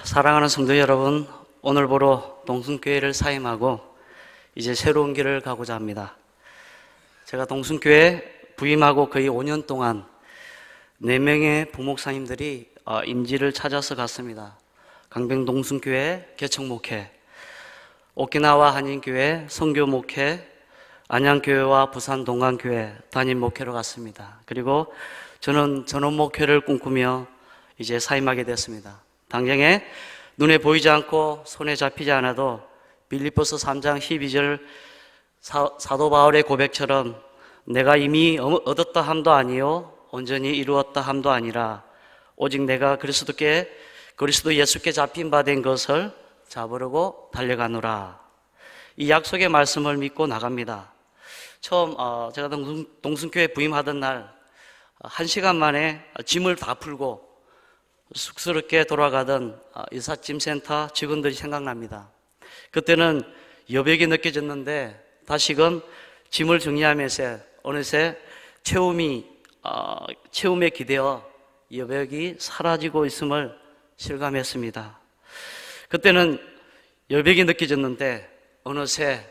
사랑하는 성도 여러분, 오늘부로 동순교회를 사임하고 이제 새로운 길을 가고자 합니다. 제가 동순교회 부임하고 거의 5년 동안 4명의 부목사님들이 임지를 찾아서 갔습니다. 강변 동순교회 개척목회, 오키나와 한인교회 선교목회, 안양교회와 부산 동강교회 단임목회로 갔습니다. 그리고 저는 전원목회를 꿈꾸며 이제 사임하게 됐습니다. 당장에 눈에 보이지 않고 손에 잡히지 않아도 빌립보서 3장 12절 사도 바울의 고백처럼 내가 이미 얻었다 함도 아니요 온전히 이루었다 함도 아니라 오직 내가 그리스도 예수께 잡힌 바 된 것을 잡으려고 달려가노라. 이 약속의 말씀을 믿고 나갑니다. 처음 제가 동순교회 부임하던 날 1시간 만에 짐을 다 풀고 쑥스럽게 돌아가던 이삿짐센터 직원들이 생각납니다. 그때는 여백이 느껴졌는데 다시금 짐을 정리하면서 어느새 체움에 기대어 여백이 사라지고 있음을 실감했습니다. 그때는 여백이 느껴졌는데 어느새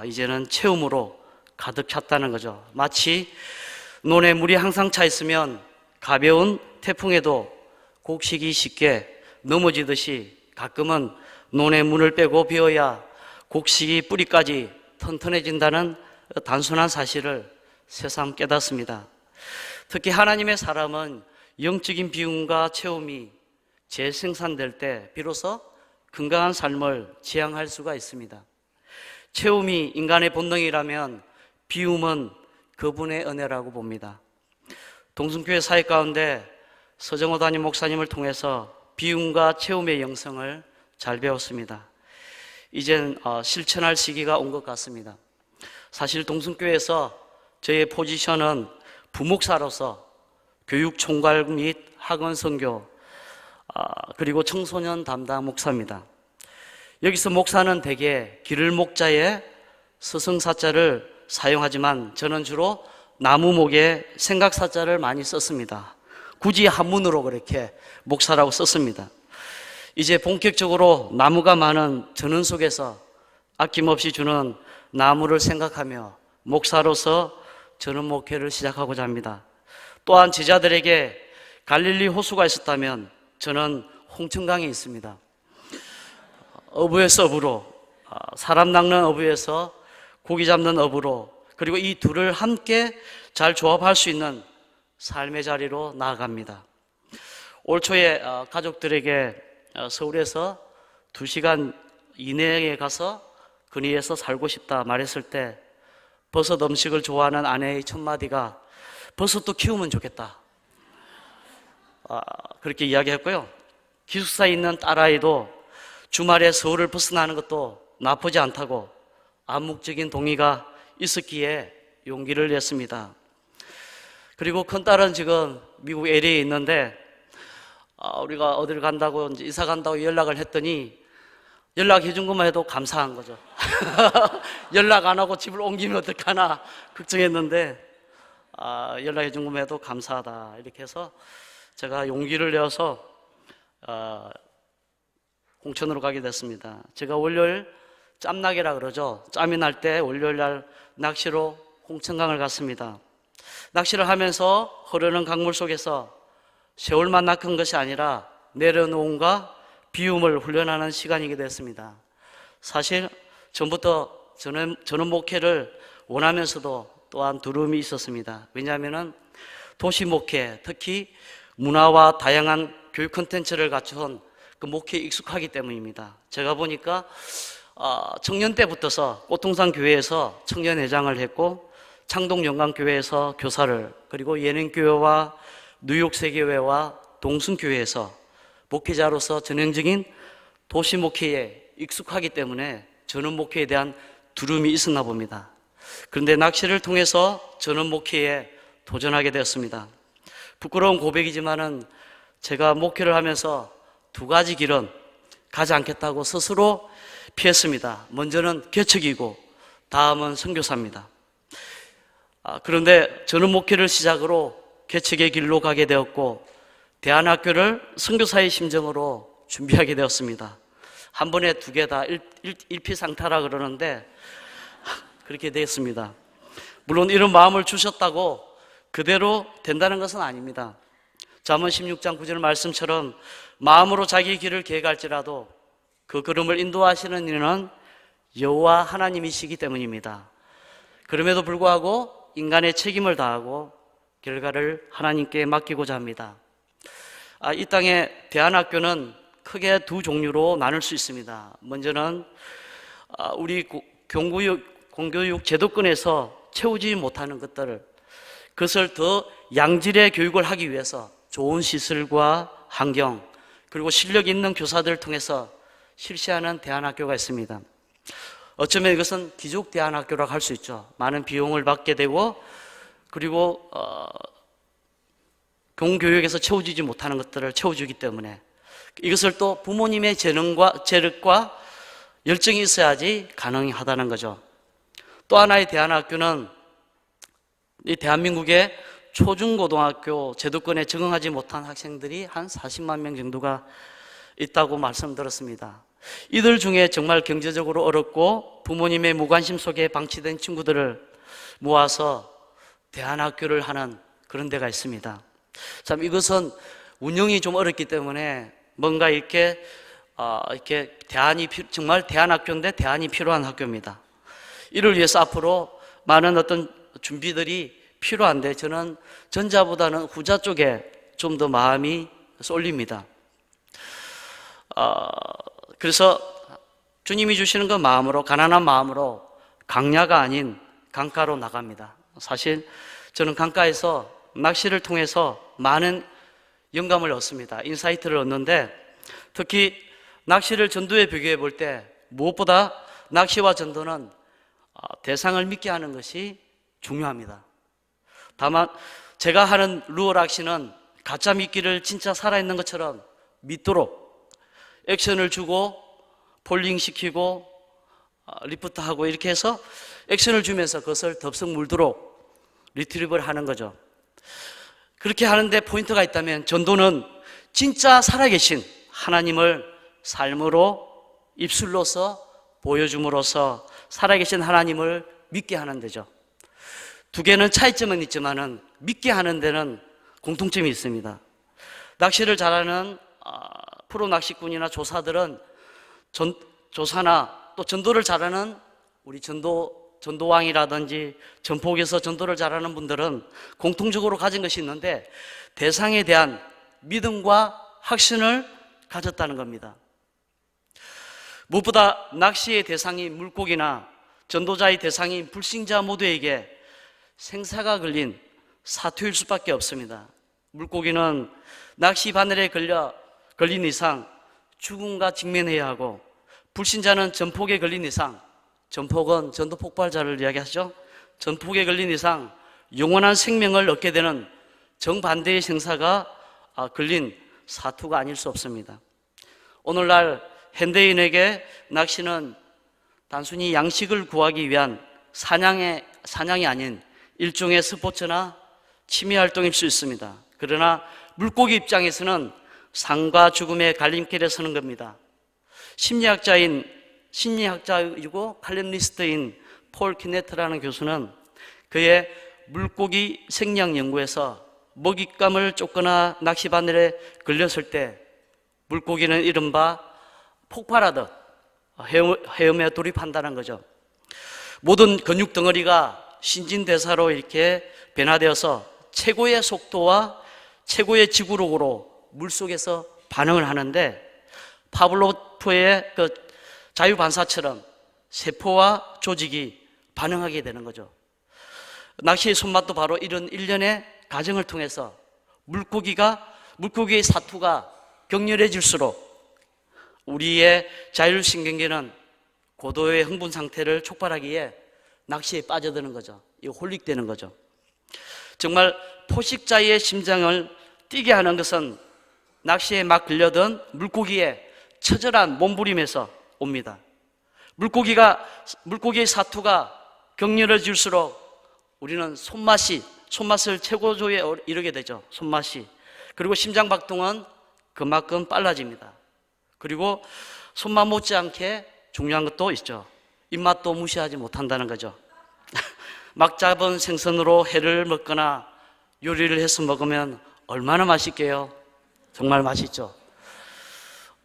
이제는 체움으로 가득 찼다는 거죠. 마치 논에 물이 항상 차 있으면 가벼운 태풍에도 곡식이 쉽게 넘어지듯이 가끔은 논에 문을 빼고 비워야 곡식이 뿌리까지 튼튼해진다는 단순한 사실을 새삼 깨닫습니다. 특히 하나님의 사람은 영적인 비움과 체험이 재생산될 때 비로소 건강한 삶을 지향할 수가 있습니다. 체험이 인간의 본능이라면 비움은 그분의 은혜라고 봅니다. 동순교회 사역 가운데 서정호 담임 목사님을 통해서 비움과 체험의 영성을 잘 배웠습니다. 이젠 실천할 시기가 온 것 같습니다. 사실 동순교회에서 저의 포지션은 부목사로서 교육 총괄 및 학원 선교 그리고 청소년 담당 목사입니다. 여기서 목사는 대개 기를 목자의 서성사자를 사용하지만 저는 주로 나무목의 생각사자를 많이 썼습니다. 굳이 한문으로 그렇게 목사라고 썼습니다. 이제 본격적으로 나무가 많은 전원 속에서 아낌없이 주는 나무를 생각하며 목사로서 전원 목회를 시작하고자 합니다. 또한 제자들에게 갈릴리 호수가 있었다면 저는 홍천강이 있습니다. 어부에서 어부로, 사람 낚는 어부에서 고기 잡는 어부로, 그리고 이 둘을 함께 잘 조합할 수 있는 삶의 자리로 나아갑니다. 올 초에 가족들에게 서울에서 2시간 이내에 가서 근위에서 살고 싶다 말했을 때 버섯 음식을 좋아하는 아내의 첫 마디가 버섯도 키우면 좋겠다. 그렇게 이야기했고요. 기숙사에 있는 딸아이도 주말에 서울을 벗어나는 것도 나쁘지 않다고 암묵적인 동의가 있었기에 용기를 냈습니다. 그리고 큰딸은 지금 미국 LA에 있는데 우리가 어딜 간다고 이제 이사 간다고 연락을 했더니 연락해 준 것만 해도 감사한 거죠. 연락 안 하고 집을 옮기면 어떡하나 걱정했는데 연락해 준 것만 해도 감사하다 이렇게 해서 제가 용기를 내어서 홍천으로 가게 됐습니다. 제가 월요일 짬나기라 그러죠. 짬이 날 때 월요일 날 낚시로 홍천강을 갔습니다. 낚시를 하면서 흐르는 강물 속에서 세월만 낚은 것이 아니라 내려놓음과 비움을 훈련하는 시간이기도 했습니다. 사실 전부터 저는 목회를 원하면서도 또한 두려움이 있었습니다. 왜냐하면 도시 목회, 특히 문화와 다양한 교육 콘텐츠를 갖춘 그 목회에 익숙하기 때문입니다. 제가 보니까 청년 때부터서 꽃동산 교회에서 청년회장을 했고 창동영광교회에서 교사를, 그리고 예능교회와 뉴욕세교회와 동순교회에서 목회자로서 전형적인 도시 목회에 익숙하기 때문에 전원 목회에 대한 두려움이 있었나 봅니다. 그런데 낚시를 통해서 전원 목회에 도전하게 되었습니다. 부끄러운 고백이지만은 제가 목회를 하면서 2가지 길은 가지 않겠다고 스스로 피했습니다. 먼저는 개척이고 다음은 선교사입니다. 그런데 저는 목회를 시작으로 개척의 길로 가게 되었고 대안학교를 선교사의 심정으로 준비하게 되었습니다. 한 번에 두 개 다 일피상타라 그러는데 그렇게 되었습니다. 물론 이런 마음을 주셨다고 그대로 된다는 것은 아닙니다. 잠언 16장 9절 말씀처럼 마음으로 자기 길을 계획할지라도 그 걸음을 인도하시는 이는 여호와 하나님이시기 때문입니다. 그럼에도 불구하고 인간의 책임을 다하고 결과를 하나님께 맡기고자 합니다. 이 땅의 대안학교는 크게 두 종류로 나눌 수 있습니다. 먼저는 우리 공교육 제도권에서 채우지 못하는 그것을 더 양질의 교육을 하기 위해서 좋은 시설과 환경 그리고 실력 있는 교사들을 통해서 실시하는 대안학교가 있습니다. 어쩌면 이것은 기족 대안학교라고 할 수 있죠. 많은 비용을 받게 되고 그리고 공교육에서 채워지지 못하는 것들을 채워주기 때문에 이것을 또 부모님의 재력과 열정이 있어야지 가능하다는 거죠. 또 하나의 대안학교는 이 대한민국의 초중고등학교 제도권에 적응하지 못한 학생들이 한 40만 명 정도가 있다고 말씀드렸습니다. 이들 중에 정말 경제적으로 어렵고 부모님의 무관심 속에 방치된 친구들을 모아서 대안학교를 하는 그런 데가 있습니다. 참 이것은 운영이 좀 어렵기 때문에 뭔가 이렇게 정말 대안학교인데 대안이 필요한 학교입니다. 이를 위해서 앞으로 많은 어떤 준비들이 필요한데 저는 전자보다는 후자 쪽에 좀 더 마음이 쏠립니다. 그래서 주님이 주시는 그 마음으로 가난한 마음으로 강야가 아닌 강가로 나갑니다. 사실 저는 강가에서 낚시를 통해서 많은 영감을 얻습니다. 인사이트를 얻는데 특히 낚시를 전도에 비교해 볼 때 무엇보다 낚시와 전도는 대상을 믿게 하는 것이 중요합니다. 다만 제가 하는 루어 낚시는 가짜 미끼를 진짜 살아있는 것처럼 믿도록 액션을 주고 폴링 시키고 리프트하고 이렇게 해서 액션을 주면서 그것을 덥석 물도록 리트리브를 하는 거죠. 그렇게 하는데 포인트가 있다면 전도는 진짜 살아계신 하나님을 삶으로 입술로서 보여줌으로써 살아계신 하나님을 믿게 하는 데죠. 두 개는 차이점은 있지만은 믿게 하는 데는 공통점이 있습니다. 낚시를 잘하는 프로 낚시꾼이나 조사들은 조사나 또 전도를 잘하는 우리 전도왕이라든지 전폭에서 전도를 잘하는 분들은 공통적으로 가진 것이 있는데 대상에 대한 믿음과 확신을 가졌다는 겁니다. 무엇보다 낚시의 대상인 물고기나 전도자의 대상인 불신자 모두에게 생사가 걸린 사투일 수밖에 없습니다. 물고기는 낚시 바늘에 걸린 이상 죽음과 직면해야 하고 불신자는 전폭에 걸린 이상 전폭은 전도 폭발자를 이야기하죠. 전폭에 걸린 이상 영원한 생명을 얻게 되는 정반대의 생사가 걸린 사투가 아닐 수 없습니다. 오늘날 현대인에게 낚시는 단순히 양식을 구하기 위한 사냥이 아닌 일종의 스포츠나 취미 활동일 수 있습니다. 그러나 물고기 입장에서는 삶과 죽음의 갈림길에 서는 겁니다. 심리학자이고 칼럼니스트인 폴 키네트라는 교수는 그의 물고기 생량 연구에서 먹잇감을 쫓거나 낚시바늘에 걸렸을 때 물고기는 이른바 폭발하듯 헤엄에 돌입한다는 거죠. 모든 근육 덩어리가 신진대사로 이렇게 변화되어서 최고의 속도와 최고의 지구력으로 물속에서 반응을 하는데 파블로프의 그 자유반사처럼 세포와 조직이 반응하게 되는 거죠. 낚시의 손맛도 바로 이런 일련의 과정을 통해서 물고기의 사투가 격렬해질수록 우리의 자율신경계는 고도의 흥분 상태를 촉발하기에 낚시에 빠져드는 거죠. 홀릭되는 거죠. 정말 포식자의 심장을 뛰게 하는 것은 낚시에 막 걸려든 물고기의 처절한 몸부림에서 옵니다. 물고기의 사투가 격렬해질수록 우리는 손맛을 최고조에 이르게 되죠. 손맛이. 그리고 심장박동은 그만큼 빨라집니다. 그리고 손맛 못지않게 중요한 것도 있죠. 입맛도 무시하지 못한다는 거죠. 막 잡은 생선으로 회를 먹거나 요리를 해서 먹으면 얼마나 맛있게요? 정말 맛있죠.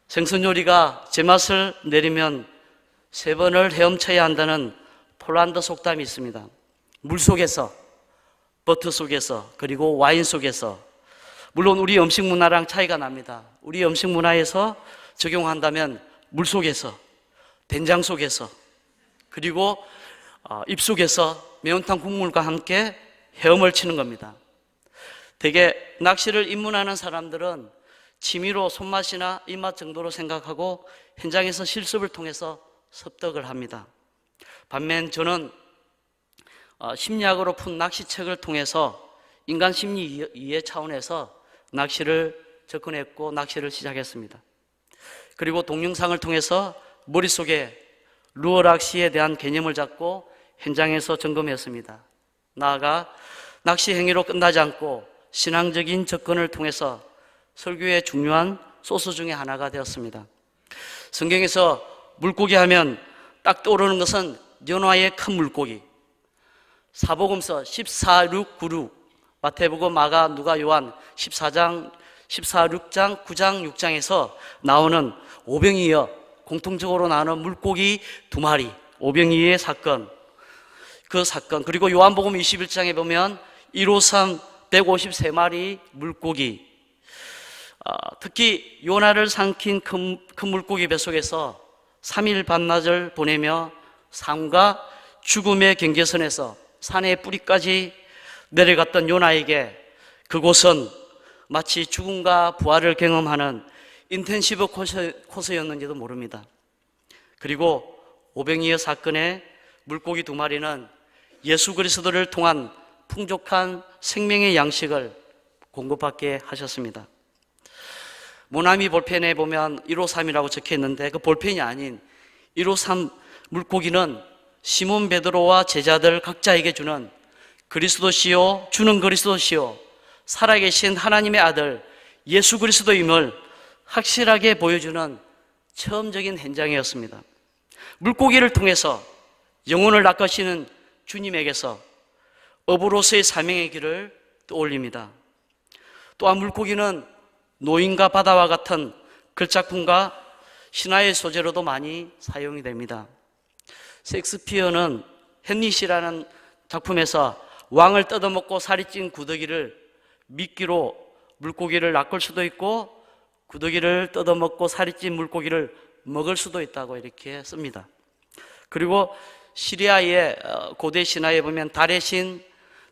생선 요리가 제맛을 내리면 3번을 헤엄쳐야 한다는 폴란드 속담이 있습니다. 물 속에서, 버터 속에서, 그리고 와인 속에서. 물론 우리 음식 문화랑 차이가 납니다. 우리 음식 문화에서 적용한다면 물 속에서, 된장 속에서, 그리고 입속에서 매운탕 국물과 함께 헤엄을 치는 겁니다. 대개 낚시를 입문하는 사람들은 취미로 손맛이나 입맛 정도로 생각하고 현장에서 실습을 통해서 습득을 합니다. 반면 저는 심리학으로 푼 낚시책을 통해서 인간 심리 이해 차원에서 낚시를 접근했고 낚시를 시작했습니다. 그리고 동영상을 통해서 머릿속에 루어 낚시에 대한 개념을 잡고 현장에서 점검했습니다. 나아가 낚시 행위로 끝나지 않고 신앙적인 접근을 통해서 설교의 중요한 소스 중에 하나가 되었습니다. 성경에서 물고기 하면 딱 떠오르는 것은 연화의 큰 물고기, 사복음서 14, 6, 9, 6, 마태복음, 마가, 누가, 요한 14장, 6장, 9장, 6장에서 나오는 오병이어, 공통적으로 나오는 물고기 2마리, 오병이어의 사건, 그 사건, 그리고 요한복음 21장에 보면 153, 153마리 물고기, 특히 요나를 삼킨 큰 물고기 뱃속에서 3일 반나절 보내며 삶과 죽음의 경계선에서 산의 뿌리까지 내려갔던 요나에게 그곳은 마치 죽음과 부활을 경험하는 인텐시브 코스였는지도 모릅니다. 그리고 오병이어 사건의 물고기 2마리는 예수 그리스도를 통한 풍족한 생명의 양식을 공급받게 하셨습니다. 모나미 볼펜에 보면 153이라고 적혀 있는데 그 볼펜이 아닌 153 물고기는 시몬 베드로와 제자들 각자에게 주는 그리스도시요, 주는 그리스도시요, 살아계신 하나님의 아들 예수 그리스도임을 확실하게 보여주는 처음적인 현장이었습니다. 물고기를 통해서 영혼을 낚으시는 주님에게서 어부로서의 사명의 길을 떠올립니다. 또한 물고기는 노인과 바다와 같은 글작품과 신화의 소재로도 많이 사용이 됩니다. 셰익스피어는 햄릿이라는 작품에서 왕을 뜯어먹고 살이 찐 구더기를 미끼로 물고기를 낚을 수도 있고 구더기를 뜯어먹고 살이 찐 물고기를 먹을 수도 있다고 이렇게 씁니다. 그리고 시리아의 고대 신화에 보면 달의 신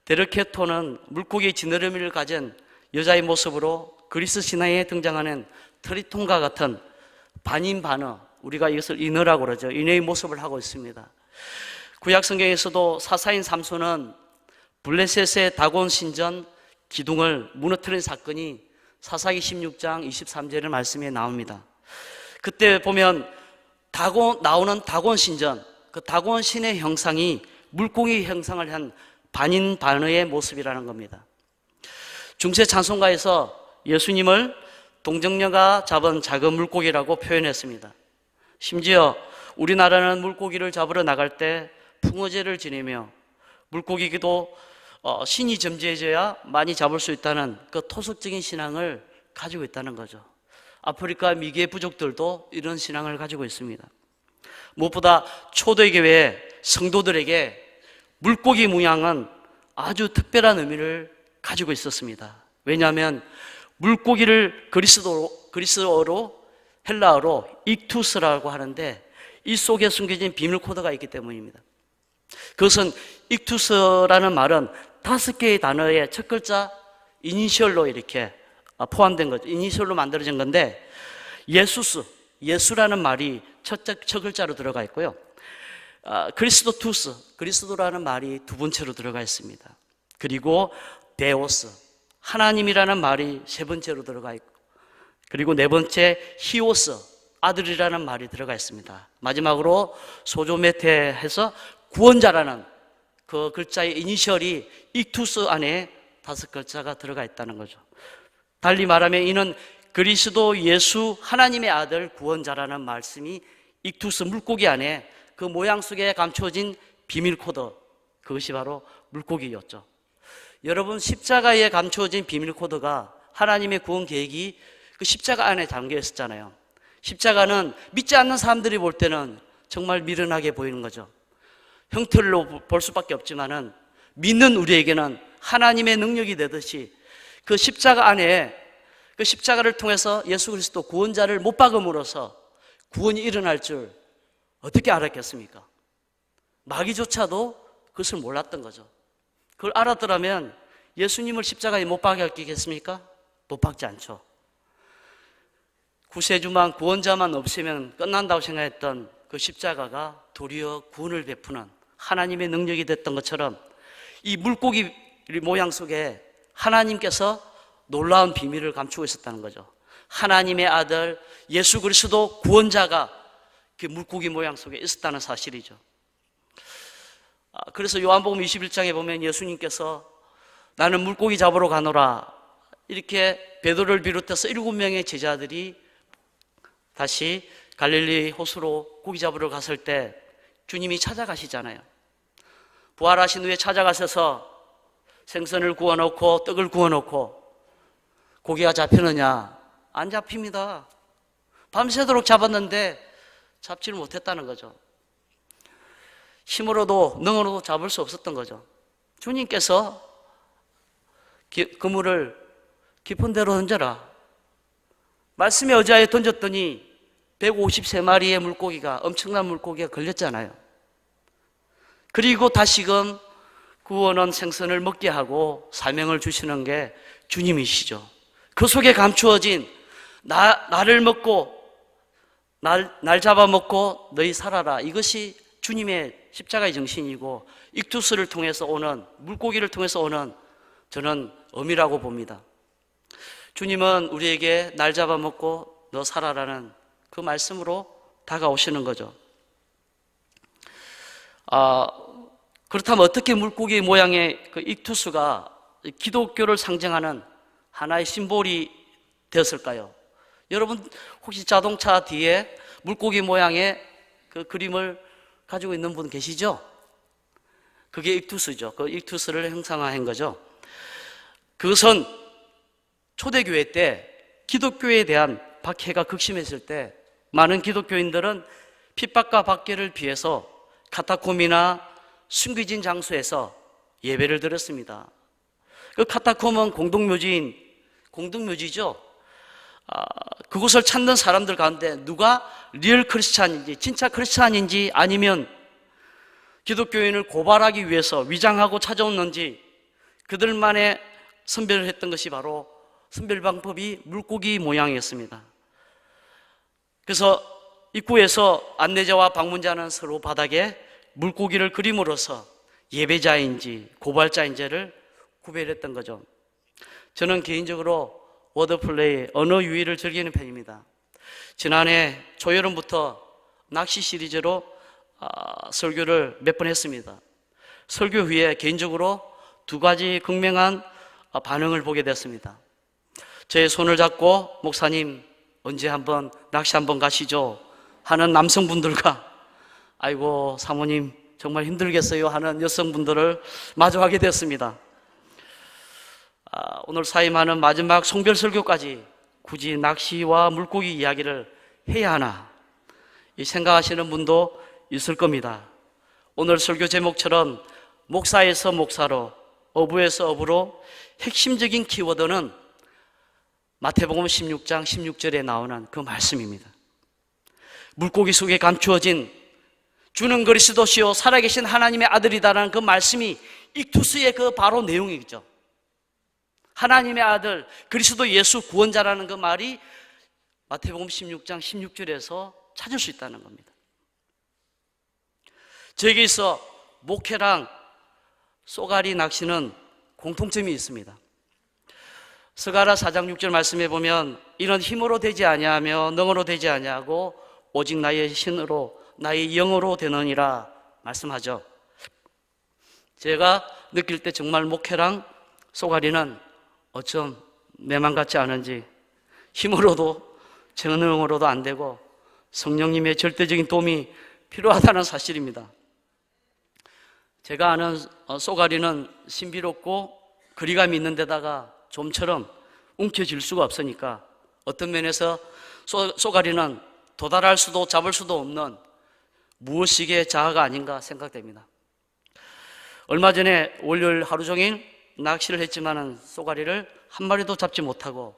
데르케토는 물고기의 지느러미를 가진 여자의 모습으로 그리스 신화에 등장하는 트리톤과 같은 반인반어, 우리가 이것을 인어라고 그러죠. 인어의 모습을 하고 있습니다. 구약 성경에서도 사사인 삼손은 블레셋의 다곤 신전 기둥을 무너뜨린 사건이 사사기 16장 23절의 말씀에 나옵니다. 그때 보면 나오는 다곤 신전, 그 다곤 신의 형상이 물고기 형상을 한 반인반어의 모습이라는 겁니다. 중세 찬송가에서 예수님을 동정녀가 잡은 작은 물고기라고 표현했습니다. 심지어 우리나라는 물고기를 잡으러 나갈 때 풍어제를 지내며 물고기도 신이 점지해져야 많이 잡을 수 있다는 그 토속적인 신앙을 가지고 있다는 거죠. 아프리카 미개 부족들도 이런 신앙을 가지고 있습니다. 무엇보다 초대교회 성도들에게 물고기 문양은 아주 특별한 의미를 가지고 있었습니다. 왜냐하면 물고기를 그리스어로 헬라어로 익투스라고 하는데 이 속에 숨겨진 비밀 코드가 있기 때문입니다. 그것은 익투스라는 말은 5개의 단어의 첫 글자 이니셜로 이렇게 포함된 거죠. 이니셜로 만들어진 건데 예수스, 예수라는 말이 첫 글자로 들어가 있고요. 그리스도투스, 그리스도라는 말이 2번째로 들어가 있습니다. 그리고 데오스, 하나님이라는 말이 3번째로 들어가 있고, 그리고 4번째 히오스, 아들이라는 말이 들어가 있습니다. 마지막으로 소조메테해서 구원자라는 그 글자의 이니셜이 익투스 안에 5글자가 들어가 있다는 거죠. 달리 말하면 이는 그리스도 예수 하나님의 아들 구원자라는 말씀이 익투스 물고기 안에 그 모양 속에 감추어진 비밀 코드, 그것이 바로 물고기였죠. 여러분, 십자가에 감추어진 비밀 코드가 하나님의 구원 계획이 그 십자가 안에 담겨 있었잖아요. 십자가는 믿지 않는 사람들이 볼 때는 정말 미련하게 보이는 거죠. 형태로 볼 수밖에 없지만은 믿는 우리에게는 하나님의 능력이 되듯이 그 십자가 안에 그 십자가를 통해서 예수 그리스도 구원자를 못 박음으로써 구원이 일어날 줄 어떻게 알았겠습니까? 마귀조차도 그것을 몰랐던 거죠. 그걸 알았더라면 예수님을 십자가에 못 박였겠습니까? 못 박지 않죠. 구세주만 구원자만 없으면 끝난다고 생각했던 그 십자가가 도리어 구원을 베푸는 하나님의 능력이 됐던 것처럼 이 물고기 모양 속에 하나님께서 놀라운 비밀을 감추고 있었다는 거죠. 하나님의 아들 예수 그리스도 구원자가 그 물고기 모양 속에 있었다는 사실이죠. 그래서 요한복음 21장에 보면 예수님께서 나는 물고기 잡으러 가노라, 이렇게 베드로를 비롯해서 7명의 제자들이 다시 갈릴리 호수로 고기 잡으러 갔을 때 주님이 찾아가시잖아요. 부활하신 후에 찾아가셔서 생선을 구워놓고 떡을 구워놓고 고기가 잡히느냐? 안 잡힙니다. 밤새도록 잡았는데 잡지를 못했다는 거죠. 힘으로도 능으로도 잡을 수 없었던 거죠. 주님께서 그물을 깊은 데로 던져라, 말씀의 의자에 던졌더니 153마리의 물고기가, 엄청난 물고기가 걸렸잖아요. 그리고 다시금 구워놓은 생선을 먹게 하고 사명을 주시는 게 주님이시죠. 그 속에 감추어진 나를 먹고 날 잡아먹고 너희 살아라, 이것이 주님의 십자가의 정신이고 익투스를 통해서 오는, 물고기를 통해서 오는 저는 의미라고 봅니다. 주님은 우리에게 날 잡아먹고 너 살아라는 그 말씀으로 다가오시는 거죠. 그렇다면 어떻게 물고기 모양의 그 익투스가 기독교를 상징하는 하나의 심볼이 되었을까요? 여러분, 혹시 자동차 뒤에 물고기 모양의 그 그림을 가지고 있는 분 계시죠? 그게 익투스죠. 그 익투스를 형상화한 거죠. 그것은 초대교회 때 기독교에 대한 박해가 극심했을 때 많은 기독교인들은 핍박과 박해를 피해서 카타콤이나 숨겨진 장소에서 예배를 드렸습니다. 그 카타콤은 공동묘지죠. 그곳을 찾는 사람들 가운데 누가 리얼 크리스찬인지, 진짜 크리스찬인지, 아니면 기독교인을 고발하기 위해서 위장하고 찾아오는지, 그들만의 선별을 했던 것이 바로 선별 방법이 물고기 모양이었습니다. 그래서 입구에서 안내자와 방문자는 서로 바닥에 물고기를 그림으로써 예배자인지 고발자인지를 구별했던 거죠. 저는 개인적으로 워드플레이, 언어 유희를 즐기는 편입니다. 지난해 초여름부터 낚시 시리즈로 설교를 몇 번 했습니다. 설교 후에 개인적으로 두 가지 극명한 반응을 보게 됐습니다. 제 손을 잡고 목사님 언제 한번 낚시 한번 가시죠 하는 남성분들과 아이고 사모님 정말 힘들겠어요 하는 여성분들을 마주하게 됐습니다. 오늘 사임하는 마지막 송별 설교까지 굳이 낚시와 물고기 이야기를 해야 하나, 이 생각하시는 분도 있을 겁니다. 오늘 설교 제목처럼 목사에서 목사로, 어부에서 어부로, 핵심적인 키워드는 마태복음 16장 16절에 나오는 그 말씀입니다. 물고기 속에 감추어진 주는 그리스도시요 살아계신 하나님의 아들이다라는 그 말씀이 익투스의 그 바로 내용이죠. 하나님의 아들 그리스도 예수 구원자라는 그 말이 마태복음 16장 16절에서 찾을 수 있다는 겁니다. 저에게 있어 목회랑 쏘가리 낚시는 공통점이 있습니다. 스가랴 4장 6절 말씀에 보면 이는 힘으로 되지 아니하며 능으로 되지 아니하고 오직 나의 신으로 나의 영으로 되느니라 말씀하죠. 제가 느낄 때 정말 목회랑 쏘가리는 어쩜 내 맘 같지 않은지 힘으로도 재능으로도 안 되고 성령님의 절대적인 도움이 필요하다는 사실입니다. 제가 아는 쏘가리는 신비롭고 거리감이 있는 데다가 좀처럼 움켜쥘 수가 없으니까 어떤 면에서 쏘가리는 도달할 수도 잡을 수도 없는 무의식의 자아가 아닌가 생각됩니다. 얼마 전에 월요일 하루 종일 낚시를 했지만은 쏘가리를 한 마리도 잡지 못하고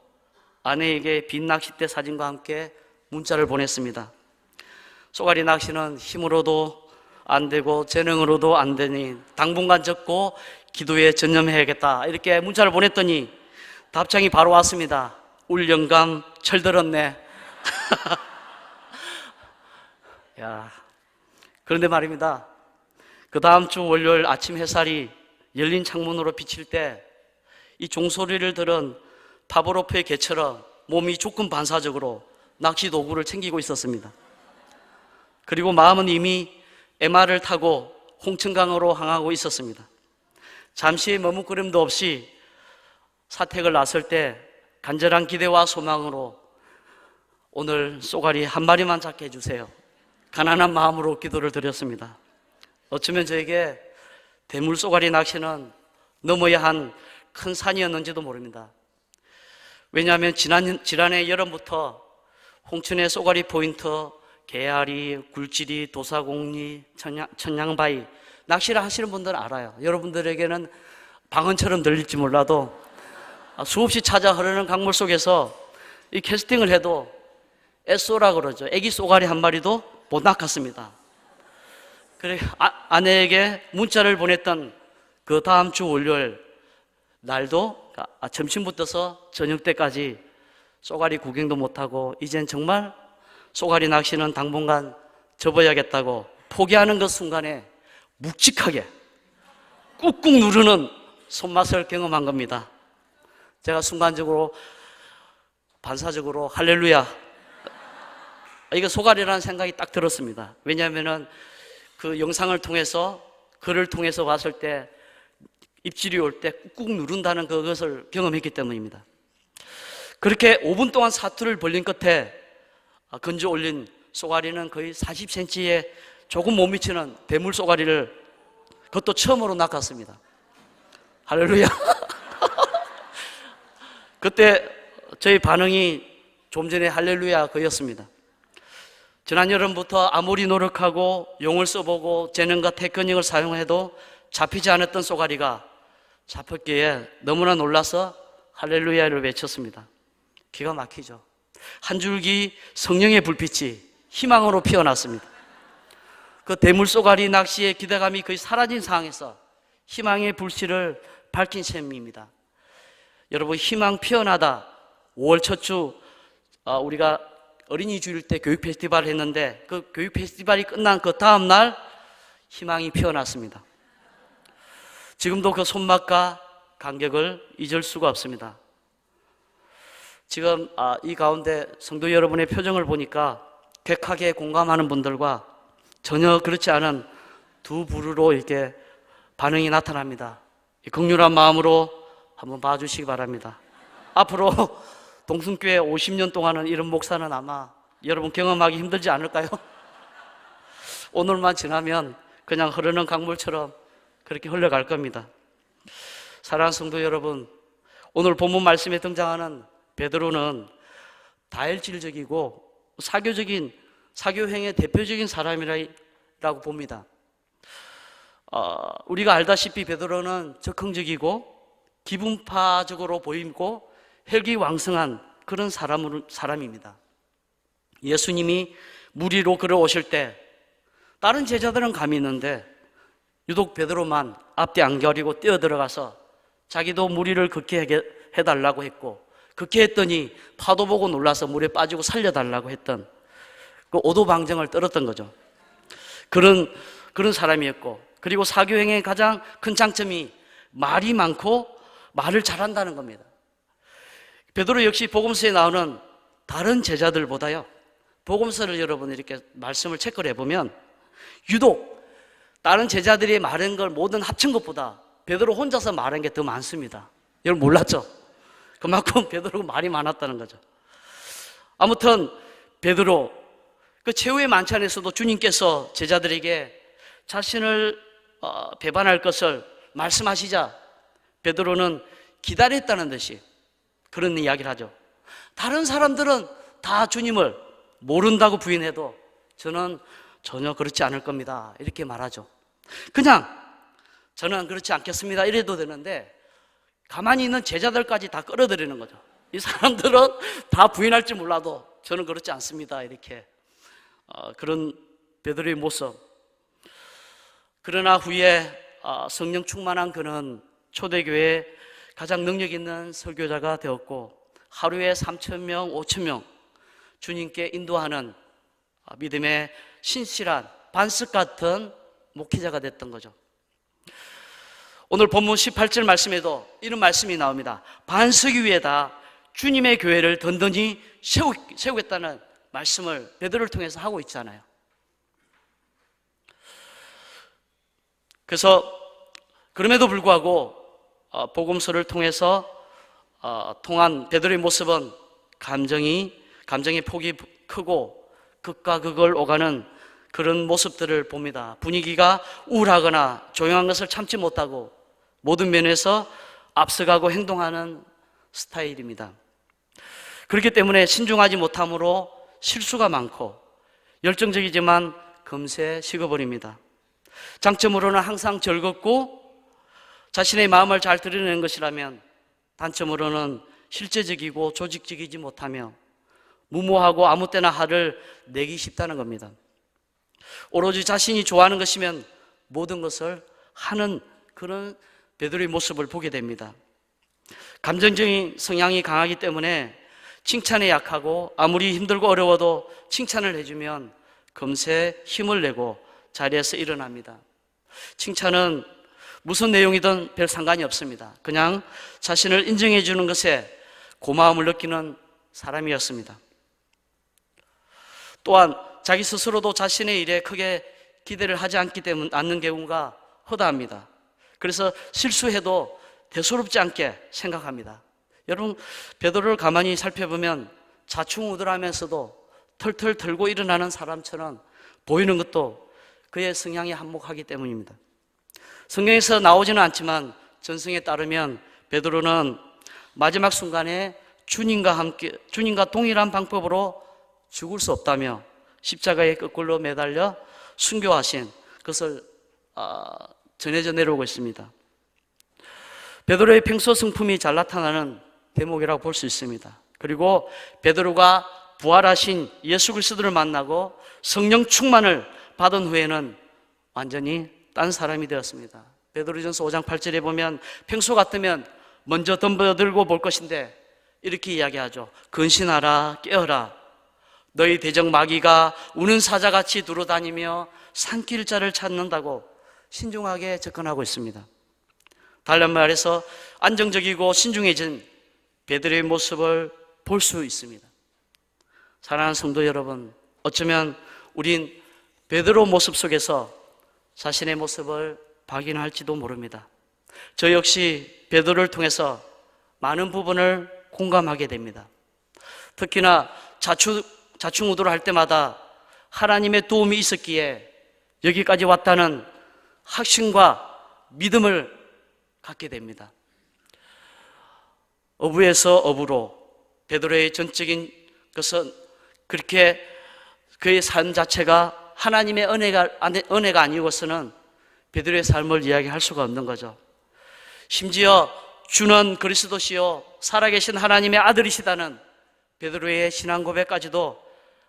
아내에게 빈 낚싯대 사진과 함께 문자를 보냈습니다. 쏘가리 낚시는 힘으로도 안 되고 재능으로도 안 되니 당분간 접고 기도에 전념해야겠다, 이렇게 문자를 보냈더니 답장이 바로 왔습니다. 울 영감 철들었네. 야, 그런데 말입니다. 그 다음 주 월요일 아침 햇살이 열린 창문으로 비칠 때 이 종소리를 들은 파브로프의 개처럼 몸이 조금 반사적으로 낚시 도구를 챙기고 있었습니다. 그리고 마음은 이미 MR을 타고 홍천강으로 향하고 있었습니다. 잠시의 머뭇거림도 없이 사택을 나설 때 간절한 기대와 소망으로 오늘 쏘가리 한 마리만 잡게 해주세요, 가난한 마음으로 기도를 드렸습니다. 어쩌면 저에게 대물 쏘가리 낚시는 넘어야 한 큰 산이었는지도 모릅니다. 왜냐하면 지난해 여름부터 홍천의 쏘가리 포인트, 개아리, 굴지리, 도사공리, 천냥바위 낚시를 하시는 분들은 알아요. 여러분들에게는 방언처럼 들릴지 몰라도 수없이 찾아 흐르는 강물 속에서 이 캐스팅을 해도 SO라 그러죠. 애기 쏘가리 한 마리도 못 낚았습니다. 그래 아내에게 문자를 보냈던 그 다음 주 월요일 날도 점심부터서 저녁 때까지 쏘가리 구경도 못하고 이젠 정말 쏘가리 낚시는 당분간 접어야겠다고 포기하는 그 순간에 묵직하게 꾹꾹 누르는 손맛을 경험한 겁니다. 제가 순간적으로 반사적으로 할렐루야, 이거 쏘가리라는 생각이 딱 들었습니다. 왜냐하면 그 영상을 통해서, 글을 통해서 봤을 때 입질이 올 때 꾹꾹 누른다는 그것을 경험했기 때문입니다. 그렇게 5분 동안 사투를 벌린 끝에 건져 올린 쏘가리는 거의 40cm에 조금 못 미치는 대물 쏘가리를 그것도 처음으로 낚았습니다. 할렐루야. 그때 저희 반응이 좀 전에 할렐루야 그였습니다. 지난 여름부터 아무리 노력하고 용을 써보고 재능과 테크닉을 사용해도 잡히지 않았던 쏘가리가 잡혔기에 너무나 놀라서 할렐루야를 외쳤습니다. 기가 막히죠. 한 줄기 성령의 불빛이 희망으로 피어났습니다. 그 대물 쏘가리 낚시의 기대감이 거의 사라진 상황에서 희망의 불씨를 밝힌 셈입니다. 여러분, 희망 피어나다 5월 첫 주 우리가 어린이 주일 때 교육 페스티벌을 했는데 그 교육 페스티벌이 끝난 그 다음 날 희망이 피어났습니다. 지금도 그 손맛과 감격을 잊을 수가 없습니다. 지금 이 가운데 성도 여러분의 표정을 보니까 객하게 공감하는 분들과 전혀 그렇지 않은 두 부류로 이렇게 반응이 나타납니다. 긍휼한 마음으로 한번 봐주시기 바랍니다. 앞으로 동순교회 50년 동안은 이런 목사는 아마 여러분 경험하기 힘들지 않을까요? 오늘만 지나면 그냥 흐르는 강물처럼 그렇게 흘러갈 겁니다. 사랑하는 성도 여러분, 오늘 본문 말씀에 등장하는 베드로는 다혈질적이고 사교행의 대표적인 사람이라고 봅니다. 우리가 알다시피 베드로는 적극적이고 기분파적으로 보이고 혈기왕성한 그런 사람입니다. 예수님이 물 위로 걸어오실 때 다른 제자들은 감이 있는데 유독 베드로만 앞뒤 안 가리고 뛰어들어가서 자기도 물 위를 걷게 해달라고 했고, 그렇게 했더니 파도 보고 놀라서 물에 빠지고 살려달라고 했던 그 오도방정을 떨었던 거죠. 그런 사람이었고, 그리고 사교행의 가장 큰 장점이 말이 많고 말을 잘한다는 겁니다. 베드로 역시 복음서에 나오는 다른 제자들보다요, 복음서를 여러분 이렇게 말씀을 체크를 해보면 유독 다른 제자들이 말한 걸 모든 합친 것보다 베드로 혼자서 말한 게 더 많습니다. 여러분 몰랐죠? 그만큼 베드로가 말이 많았다는 거죠. 아무튼 베드로, 그 최후의 만찬에서도 주님께서 제자들에게 자신을 배반할 것을 말씀하시자 베드로는 기다렸다는 듯이 그런 이야기를 하죠. 다른 사람들은 다 주님을 모른다고 부인해도 저는 전혀 그렇지 않을 겁니다, 이렇게 말하죠. 그냥 저는 그렇지 않겠습니다 이래도 되는데 가만히 있는 제자들까지 다 끌어들이는 거죠. 이 사람들은 다 부인할지 몰라도 저는 그렇지 않습니다, 이렇게 그런 베드로의 모습. 그러나 후에 성령 충만한 그는 초대교회의 가장 능력 있는 설교자가 되었고 하루에 3,000명, 5,000명 주님께 인도하는 믿음의 신실한 반석 같은 목회자가 됐던 거죠. 오늘 본문 18절 말씀에도 이런 말씀이 나옵니다. 반석 위에다 주님의 교회를 든든히 세우겠다는 말씀을 베드로를 통해서 하고 있잖아요. 그래서 그럼에도 불구하고 복음서를 통해서 통한 베드로의 모습은 감정의 폭이 크고 극과 극을 오가는 그런 모습들을 봅니다. 분위기가 우울하거나 조용한 것을 참지 못하고 모든 면에서 앞서가고 행동하는 스타일입니다. 그렇기 때문에 신중하지 못함으로 실수가 많고 열정적이지만 금세 식어버립니다. 장점으로는 항상 즐겁고 자신의 마음을 잘 드러내는 것이라면 단점으로는 실제적이고 조직적이지 못하며 무모하고 아무 때나 화를 내기 쉽다는 겁니다. 오로지 자신이 좋아하는 것이면 모든 것을 하는 그런 베드로의 모습을 보게 됩니다. 감정적인 성향이 강하기 때문에 칭찬에 약하고 아무리 힘들고 어려워도 칭찬을 해주면 금세 힘을 내고 자리에서 일어납니다. 칭찬은 무슨 내용이든 별 상관이 없습니다. 그냥 자신을 인정해 주는 것에 고마움을 느끼는 사람이었습니다. 또한 자기 스스로도 자신의 일에 크게 기대를 하지 않는 경우가 허다합니다. 그래서 실수해도 대수롭지 않게 생각합니다. 여러분, 베드로를 가만히 살펴보면 자충우돌하면서도 털털 털고 일어나는 사람처럼 보이는 것도 그의 성향에 한몫하기 때문입니다. 성경에서 나오지는 않지만 전승에 따르면 베드로는 마지막 순간에 주님과 동일한 방법으로 죽을 수 없다며 십자가에 거꾸로 매달려 순교하신 것을 전해져 내려오고 있습니다. 베드로의 평소 성품이 잘 나타나는 대목이라고 볼 수 있습니다. 그리고 베드로가 부활하신 예수 그리스도를 만나고 성령 충만을 받은 후에는 완전히 딴 사람이 되었습니다. 베드로전서 5장 8절에 보면 평소 같으면 먼저 덤벼들고 볼 것인데 이렇게 이야기하죠. 근신하라, 깨어라. 너희 대적 마귀가 우는 사자같이 두루다니며 산길자를 찾는다고 신중하게 접근하고 있습니다. 다른 말해서 안정적이고 신중해진 베드로의 모습을 볼 수 있습니다. 사랑하는 성도 여러분, 어쩌면 우린 베드로 모습 속에서 자신의 모습을 발견할지도 모릅니다. 저 역시 베드로를 통해서 많은 부분을 공감하게 됩니다. 특히나 자충우돌을 할 때마다 하나님의 도움이 있었기에 여기까지 왔다는 확신과 믿음을 갖게 됩니다. 어부에서 어부로 베드로의 전적인 것은 그렇게 그의 삶 자체가 하나님의 은혜가 아니고서는 베드로의 삶을 이야기할 수가 없는 거죠. 심지어 주는 그리스도시요 살아계신 하나님의 아들이시다는 베드로의 신앙 고백까지도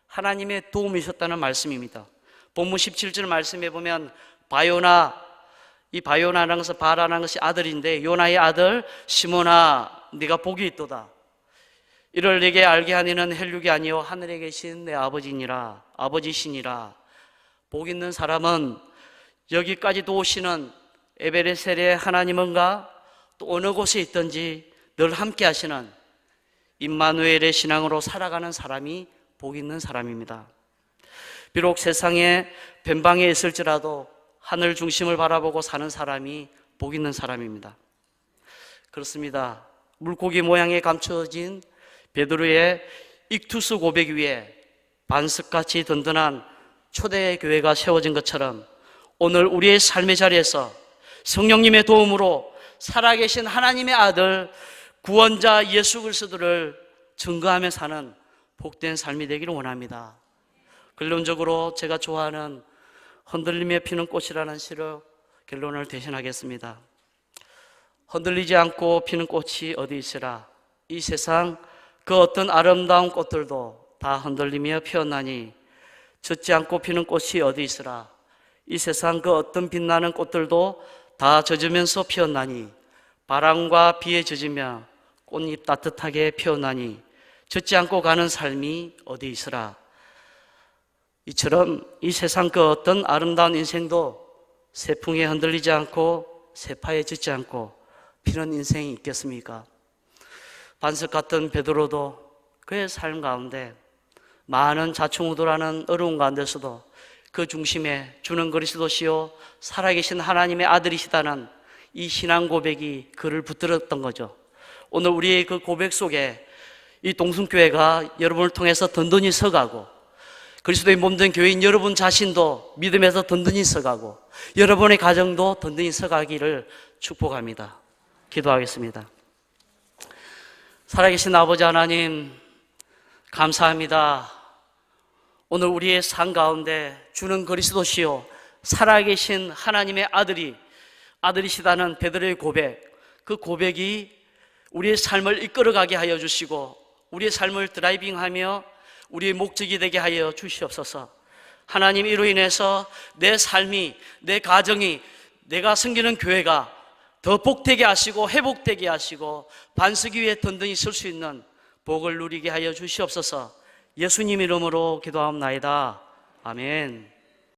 하나님의 도움이 있었다는 말씀입니다. 본문 17절 말씀에 보면 바요나라는 것은 바라는 것이 아들인데 요나의 아들 시몬아 네가 복이 있도다. 이를 내게 알게 하니는 혈육이 아니요 하늘에 계신 내 아버지니라 아버지시니라. 복 있는 사람은 여기까지도 오시는 에베레셀의 하나님은가 또 어느 곳에 있든지 늘 함께 하시는 임마누엘의 신앙으로 살아가는 사람이 복 있는 사람입니다. 비록 세상에 변방에 있을지라도 하늘 중심을 바라보고 사는 사람이 복 있는 사람입니다. 그렇습니다. 물고기 모양에 감춰진 베드로의 익투스 고백 위에 반석같이 든든한 초대 교회가 세워진 것처럼 오늘 우리의 삶의 자리에서 성령님의 도움으로 살아계신 하나님의 아들 구원자 예수 그리스도를 증거하며 사는 복된 삶이 되기를 원합니다. 결론적으로 제가 좋아하는 흔들림에 피는 꽃이라는 시로 결론을 대신하겠습니다. 흔들리지 않고 피는 꽃이 어디 있으라. 이 세상 그 어떤 아름다운 꽃들도 다 흔들리며 피었나니 젖지 않고 피는 꽃이 어디 있으라. 이 세상 그 어떤 빛나는 꽃들도 다 젖으면서 피었나니 바람과 비에 젖으며 꽃잎 따뜻하게 피었나니 젖지 않고 가는 삶이 어디 있으라. 이처럼 이 세상 그 어떤 아름다운 인생도 세풍에 흔들리지 않고 세파에 젖지 않고 피는 인생이 있겠습니까? 반석 같은 베드로도 그의 삶 가운데 많은 자충우돌하는 어려운 가운데서도 그 중심에 주는 그리스도시요 살아계신 하나님의 아들이시다는 이 신앙 고백이 그를 붙들었던 거죠. 오늘 우리의 그 고백 속에 이 동순교회가 여러분을 통해서 든든히 서가고 그리스도의 몸된 교회인 여러분 자신도 믿음에서 든든히 서가고 여러분의 가정도 든든히 서가기를 축복합니다. 기도하겠습니다. 살아계신 아버지 하나님 감사합니다. 오늘 우리의 삶 가운데 주는 그리스도시요 살아계신 하나님의 아들이시다는 베드로의 고백, 그 고백이 우리의 삶을 이끌어가게 하여 주시고 우리의 삶을 드라이빙하며 우리의 목적이 되게 하여 주시옵소서. 하나님, 이로 인해서 내 삶이, 내 가정이, 내가 섬기는 교회가 더 복되게 하시고 회복되게 하시고 반석 위에 든든히 설 수 있는 복을 누리게 하여 주시옵소서. 예수님 이름으로 기도하옵나이다. 아멘.